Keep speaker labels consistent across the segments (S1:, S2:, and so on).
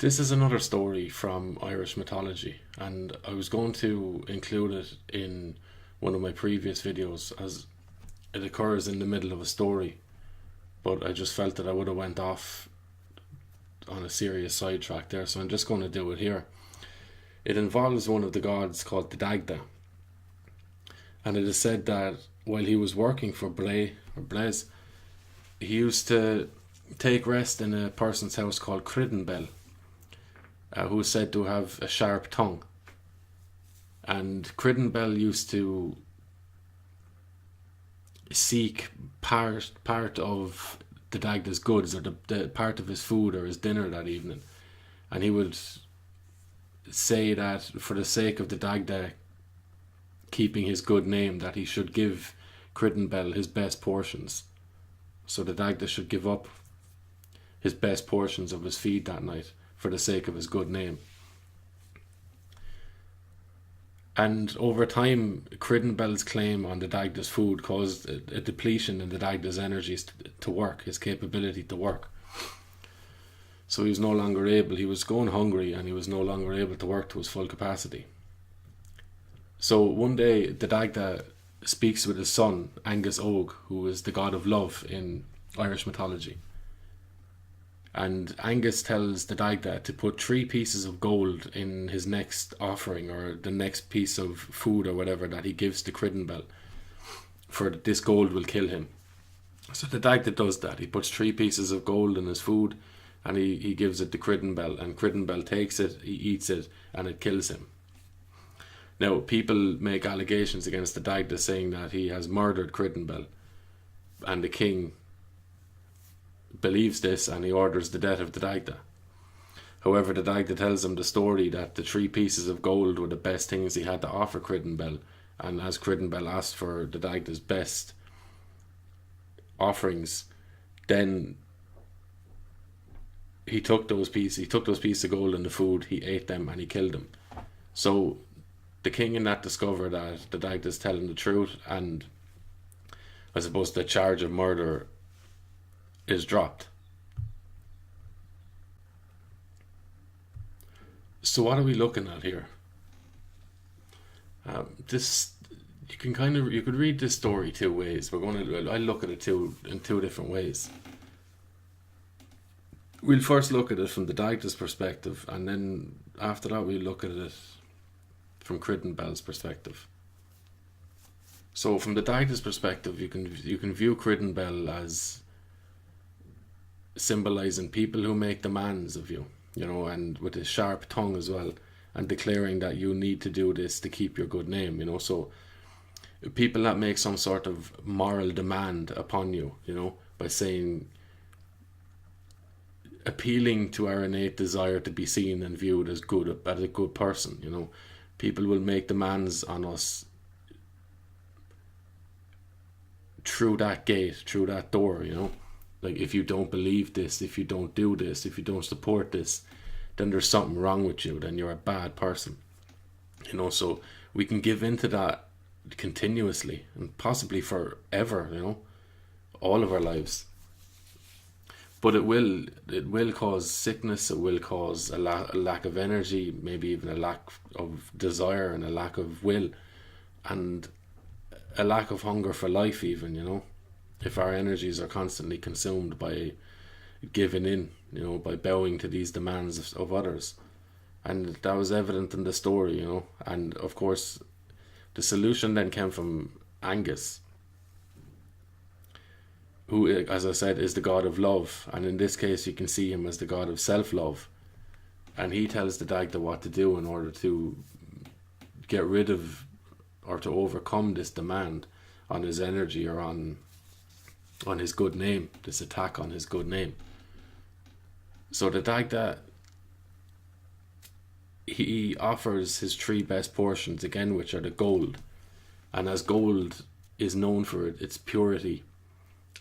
S1: This is another story from Irish mythology, and I was going to include it in one of my previous videos as it occurs in the middle of a story, but I just felt that I would have went off on a serious sidetrack there, so I'm just going to do it here. It involves one of the gods called the Dagda, and it is said that while he was working for Blaise, he used to take rest in a person's house called Criddenbell, who is said to have a sharp tongue. And Criddenbell used to seek part of the Dagda's goods, or the part of his food or his dinner that evening. And he would say that for the sake of the Dagda keeping his good name, that he should give Criddenbell his best portions. So the Dagda should give up his best portions of his feed that night for the sake of his good name. And over time, Criddenbell's claim on the Dagda's food caused a depletion in the Dagda's energies to work, his capability to work. So he was no longer able, he was going hungry, and he was no longer able to work to his full capacity. So one day, the Dagda speaks with his son, Angus Og, who is the god of love in Irish mythology. And Angus tells the Dagda to put 3 pieces of gold in his next offering, or the next piece of food or whatever that he gives to Criddenbell, for this gold will kill him. So the Dagda does that. He puts 3 pieces of gold in his food, and he gives it to Criddenbell, and Criddenbell takes it, he eats it, and it kills him. Now, people make allegations against the Dagda saying that he has murdered Criddenbell, and the king believes this, and he orders the death of the Dagda. However, the Dagda tells him the story that the 3 pieces of gold were the best things he had to offer Criddenbell, and as Criddenbell asked for the Dagda's best offerings, then he took those pieces of gold and the food, he ate them, and he killed them. So the king in that discovered that the Dagda is telling the truth, and I suppose the charge of murder is dropped. So what are we looking at here? This you could read this story 2 ways. I look at it in 2 different ways. We'll first look at it from the Dagda's perspective, and then after that we'll look at it from Criddenbell's perspective. So from the Dagda's perspective, you can view Criddenbell as symbolizing people who make demands of you, and with his sharp tongue as well, and declaring that you need to do this to keep your good name, so people that make some sort of moral demand upon you, by saying, appealing to our innate desire to be seen and viewed as a good person. People will make demands on us through that gate, through that door, like, if you don't believe this, if you don't do this, if you don't support this, then there's something wrong with you, then you're a bad person. So we can give into that continuously, and possibly forever, all of our lives. But it will cause sickness, it will cause a lack of energy, maybe even a lack of desire, and a lack of will, and a lack of hunger for life even, if our energies are constantly consumed by giving in, by bowing to these demands of others. And that was evident in the story, and of course the solution then came from Angus, who, as I said, is the god of love, and in this case you can see him as the god of self-love, and he tells the Dagda what to do in order to get rid of, or to overcome, this demand on his energy, or on his good name, this attack on his good name. So the Dagda, he offers his 3 best portions again, which are the gold, and as gold is known for its purity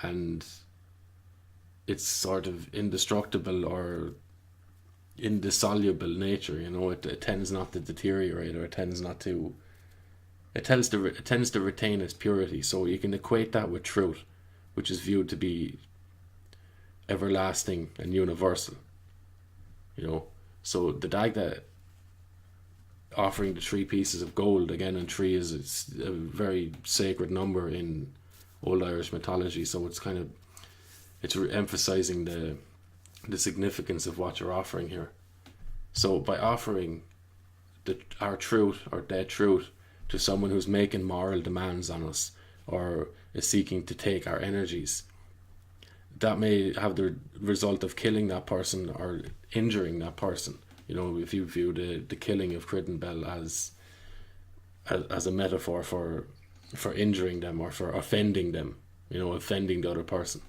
S1: and its sort of indestructible or indissoluble nature, it tends not to deteriorate, or it tends to retain its purity. So you can equate that with truth, which is viewed to be everlasting and universal. So the Dagda offering the 3 pieces of gold again, and three is a very sacred number in old Irish mythology. So it's emphasizing the significance of what you're offering here. So by offering our truth or their truth to someone who's making moral demands on us or is seeking to take our energies, that may have the result of killing that person or injuring that person. If you view the killing of Cridden Bell as a metaphor for injuring them or for offending them, offending the other person.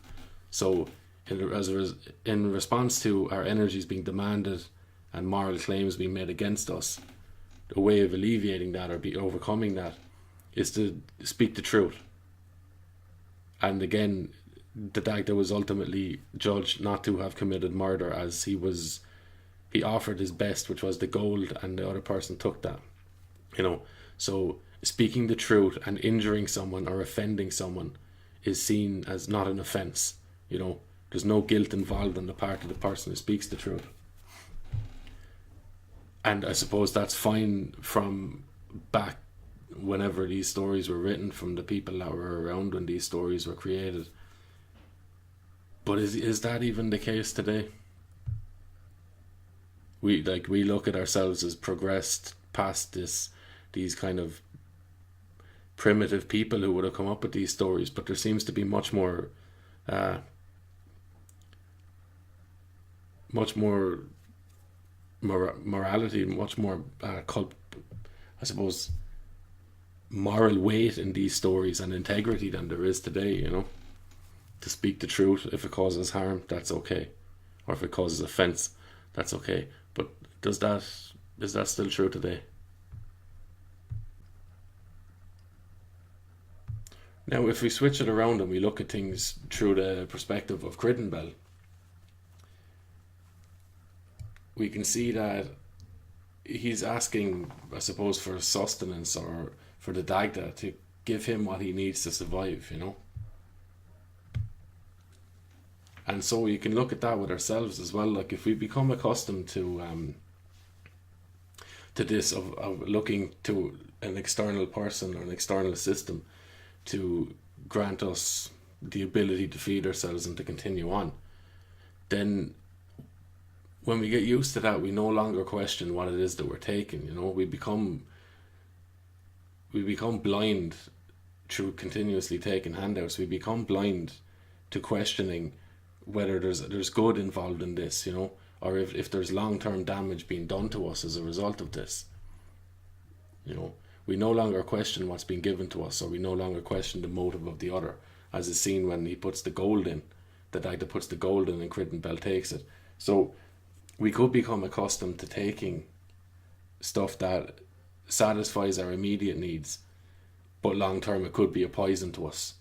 S1: So in response to our energies being demanded and moral claims being made against us, a way of alleviating that or overcoming that is to speak the truth. And again, the Dagda was ultimately judged not to have committed murder, as he offered his best, which was the gold, and the other person took that. So speaking the truth and injuring someone or offending someone is seen as not an offence. There's no guilt involved on the part of the person who speaks the truth. And I suppose that's fine from back whenever these stories were written, from the people that were around when these stories were created. But is that even the case today? We look at ourselves as progressed past these kind of primitive people who would have come up with these stories, but there seems to be much more morality, much more I suppose moral weight in these stories and integrity than there is today. To speak the truth, if it causes harm, that's okay, or if it causes offense, that's okay. But is that still true today? Now, if we switch it around and we look at things through the perspective of Cridden Bell, we can see that he's asking, I suppose, for sustenance, or for the Dagda to give him what he needs to survive, And so you can look at that with ourselves as well. Like, if we become accustomed to this of looking to an external person or an external system to grant us the ability to feed ourselves and to continue on, then when we get used to that, we no longer question what it is that we're taking. We become blind through continuously taking handouts. We become blind to questioning whether there's good involved in this, or if there's long-term damage being done to us as a result of this. We no longer question what's being given to us, or we no longer question the motive of the other, as is seen when he puts the gold in. The Dagda puts the gold in and Cridden Bell takes it. So we could become accustomed to taking stuff that satisfies our immediate needs, but long term it could be a poison to us.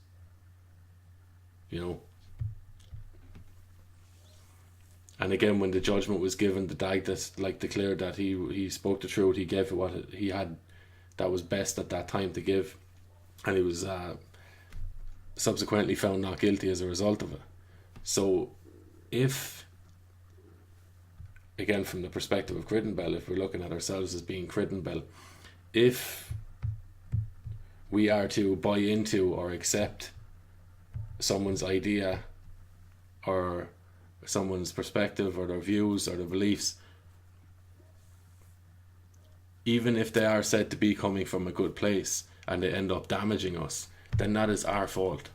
S1: And again, when the judgment was given, the Dagda declared that he spoke the truth. He gave what he had that was best at that time to give, and he was subsequently found not guilty as a result of it. So, if, again, from the perspective of Cridden Bell, if we're looking at ourselves as being Cridden Bell, if we are to buy into or accept someone's idea or someone's perspective or their views or their beliefs, even if they are said to be coming from a good place and they end up damaging us, then that is our fault.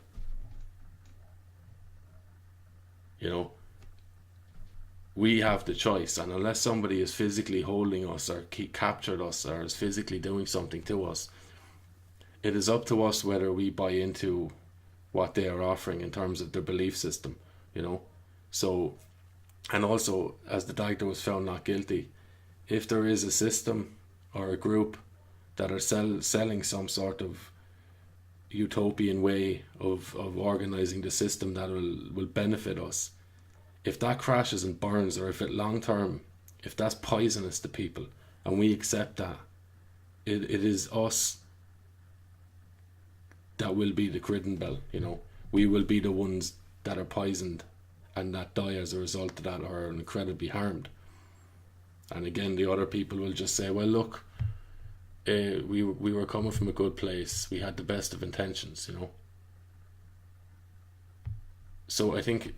S1: We have the choice, and unless somebody is physically holding us or captured us or is physically doing something to us, it is up to us whether we buy into what they are offering in terms of their belief system. So, and also, as the Dagda was found not guilty, if there is a system or a group that are selling some sort of utopian way of organising the system that will benefit us, if that crashes and burns, or if it long term, if that's poisonous to people and we accept that, it is us that will be the Cridden Bell. We will be the ones that are poisoned and that die as a result of that, or are incredibly harmed. And again, the other people will just say, well, look, we were coming from a good place. We had the best of intentions, you know. So I think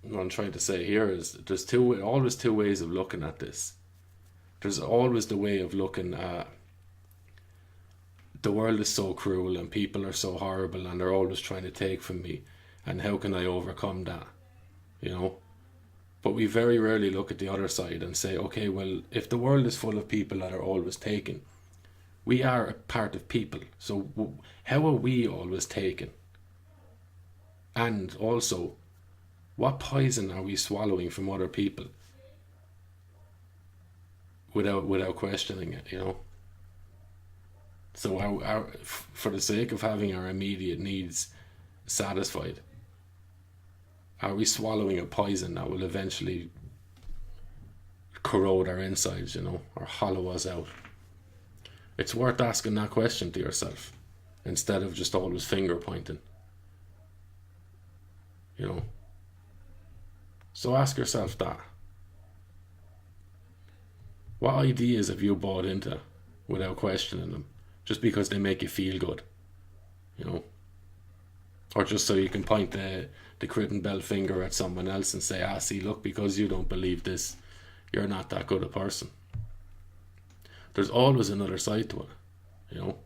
S1: what I'm trying to say here is there's always two ways of looking at this. There's always the way of looking at the world is so cruel and people are so horrible and they're always trying to take from me, and how can I overcome that, you know. But we very rarely look at the other side and say, okay, well, if the world is full of people that are always taken, we are a part of people, so how are we always taken? And also, what poison are we swallowing from other people without questioning it, you know? So for the sake of having our immediate needs satisfied, are we swallowing a poison that will eventually corrode our insides, you know, or hollow us out? It's worth asking that question to yourself instead of just always finger pointing, you know. So ask yourself that. What ideas have you bought into without questioning them, just because they make you feel good, you know? Or just so you can point the Critten Bell finger at someone else and say, see, look, because you don't believe this, you're not that good a person. There's always another side to it, you know?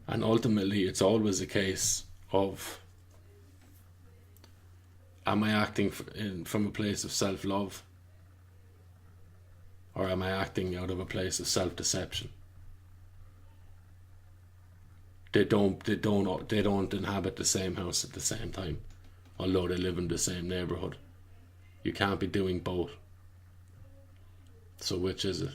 S1: And ultimately, it's always a case of, am I acting from a place of self-love, or am I acting out of a place of self-deception? They don't inhabit the same house at the same time, although they live in the same neighborhood. You can't be doing both. So which is it?